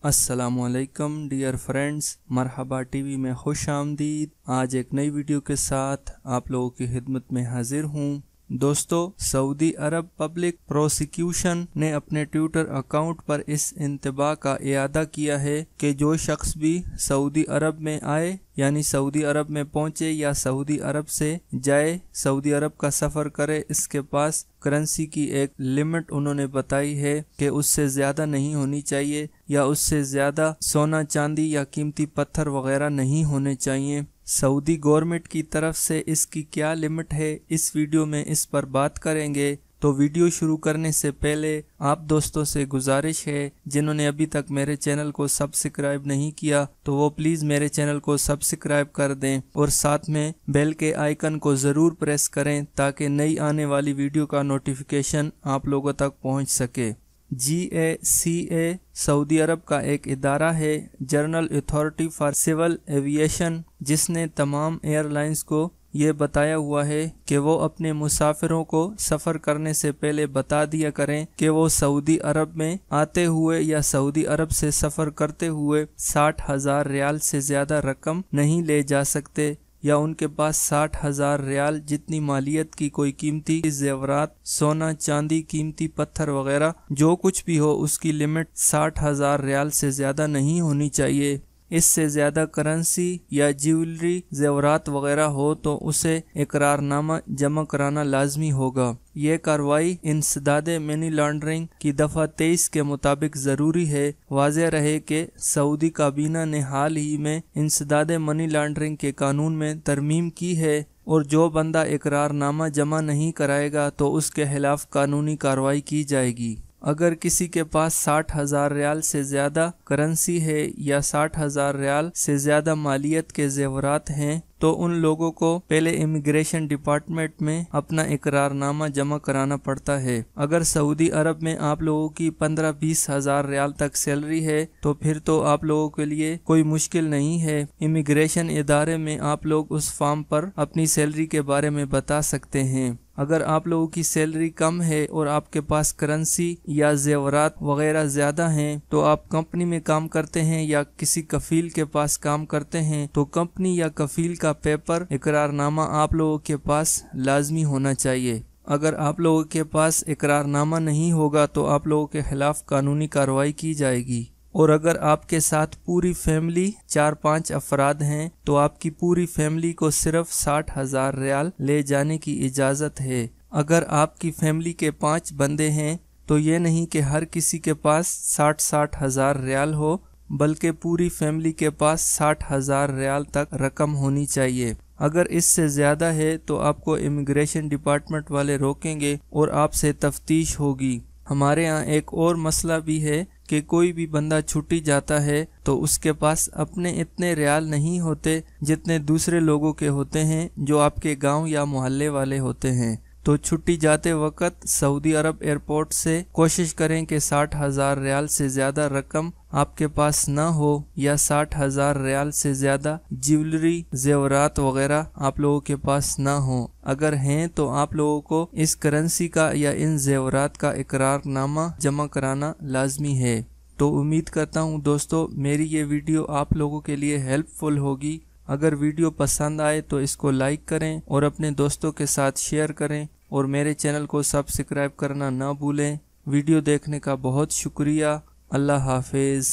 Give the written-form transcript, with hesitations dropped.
अस्सलामुअलैकुम dear friends, मरहबा TV में खुश आमदीद। आज एक नई वीडियो के साथ आप लोगों की खिदमत में हाजिर हूँ। दोस्तों, सऊदी अरब पब्लिक प्रोसिक्यूशन ने अपने ट्विटर अकाउंट पर इस इंतबाह का इयादा किया है कि जो शख्स भी सऊदी अरब में आए यानी सऊदी अरब में पहुंचे या सऊदी अरब से जाए, सऊदी अरब का सफ़र करे, इसके पास करेंसी की एक लिमिट उन्होंने बताई है कि उससे ज़्यादा नहीं होनी चाहिए या उससे ज़्यादा सोना चांदी या कीमती पत्थर वगैरह नहीं होने चाहिए। सऊदी गवर्नमेंट की तरफ से इसकी क्या लिमिट है, इस वीडियो में इस पर बात करेंगे। तो वीडियो शुरू करने से पहले आप दोस्तों से गुजारिश है, जिन्होंने अभी तक मेरे चैनल को सब्सक्राइब नहीं किया तो वो प्लीज़ मेरे चैनल को सब्सक्राइब कर दें और साथ में बेल के आइकन को ज़रूर प्रेस करें ताकि नई आने वाली वीडियो का नोटिफिकेशन आप लोगों तक पहुंच सके। GACA सऊदी अरब का एक इदारा है, general authority for civil aviation, जिसने तमाम एयरलाइंस को ये बताया हुआ है कि वो अपने मुसाफिरों को सफ़र करने से पहले बता दिया करें कि वो सऊदी अरब में आते हुए या सऊदी अरब से सफ़र करते हुए 60,000 रियाल से ज़्यादा रकम नहीं ले जा सकते या उनके पास 60,000 रियाल जितनी मालियत की कोई कीमती जेवरात, सोना चांदी, कीमती पत्थर वगैरह जो कुछ भी हो उसकी लिमिट 60,000 रियाल से ज़्यादा नहीं होनी चाहिए। इससे ज़्यादा करेंसी या ज्वेलरी, जेवरात वगैरह हो तो उसे इकरारनामा जमा कराना लाजमी होगा। ये कार्रवाई इंसदाद मनी लॉन्ड्रिंग की दफ़ा 23 के मुताबिक ज़रूरी है। वाज़ेह रहे कि सऊदी काबीना ने हाल ही में इंसदाद मनी लॉन्ड्रिंग के कानून में तरमीम की है और जो बंदा इकरारनामा जमा नहीं कराएगा तो उसके खिलाफ कानूनी कार्रवाई की जाएगी। अगर किसी के पास 60,000 रियाल से ज़्यादा करेंसी है या 60,000 रियाल से ज़्यादा मालियत के जेवरात हैं तो उन लोगों को पहले इमिग्रेशन डिपार्टमेंट में अपना इकरारनामा जमा कराना पड़ता है। अगर सऊदी अरब में आप लोगों की 15-20 हज़ार रियाल तक सैलरी है तो फिर तो आप लोगों के लिए कोई मुश्किल नहीं है। इमिग्रेशन इदारे में आप लोग उस फॉर्म पर अपनी सैलरी के बारे में बता सकते हैं। अगर आप लोगों की सैलरी कम है और आपके पास करेंसी या जेवरात वगैरह ज़्यादा हैं तो आप कंपनी में काम करते हैं या किसी कफील के पास काम करते हैं तो कंपनी या कफील का पेपर इकरारनामा आप लोगों के पास लाजमी होना चाहिए। अगर आप लोगों के पास इकरारनामा नहीं होगा तो आप लोगों के खिलाफ कानूनी कार्रवाई की जाएगी। और अगर आपके साथ पूरी फैमिली 4-5 अफराद हैं तो आपकी पूरी फैमिली को सिर्फ 60,000 रियाल ले जाने की इजाज़त है। अगर आपकी फैमिली के 5 बंदे हैं तो ये नहीं कि हर किसी के पास 60 हज़ार रियाल हो, बल्कि पूरी फैमिली के पास 60,000 रियाल तक रकम होनी चाहिए। अगर इससे ज़्यादा है तो आपको इमिग्रेशन डिपार्टमेंट वाले रोकेंगे और आपसे तफ्तीश होगी। हमारे यहाँ एक और मसला भी है कि कोई भी बंदा छुट्टी जाता है तो उसके पास अपने इतने रियाल नहीं होते जितने दूसरे लोगों के होते हैं जो आपके गांव या मोहल्ले वाले होते हैं। तो छुट्टी जाते वक्त सऊदी अरब एयरपोर्ट से कोशिश करें कि 60,000 रियाल से ज़्यादा रकम आपके पास ना हो या 60,000 रियाल से ज़्यादा ज्वेलरी, जेवरात वगैरह आप लोगों के पास ना हो। अगर हैं तो आप लोगों को इस करेंसी का या इन जेवरात का इकरारनामा जमा कराना लाजमी है। तो उम्मीद करता हूँ दोस्तों मेरी ये वीडियो आप लोगों के लिए हेल्पफुल होगी। अगर वीडियो पसंद आए तो इसको लाइक करें और अपने दोस्तों के साथ शेयर करें और मेरे चैनल को सब्सक्राइब करना ना भूलें। वीडियो देखने का बहुत शुक्रिया। अल्लाह हाफिज़।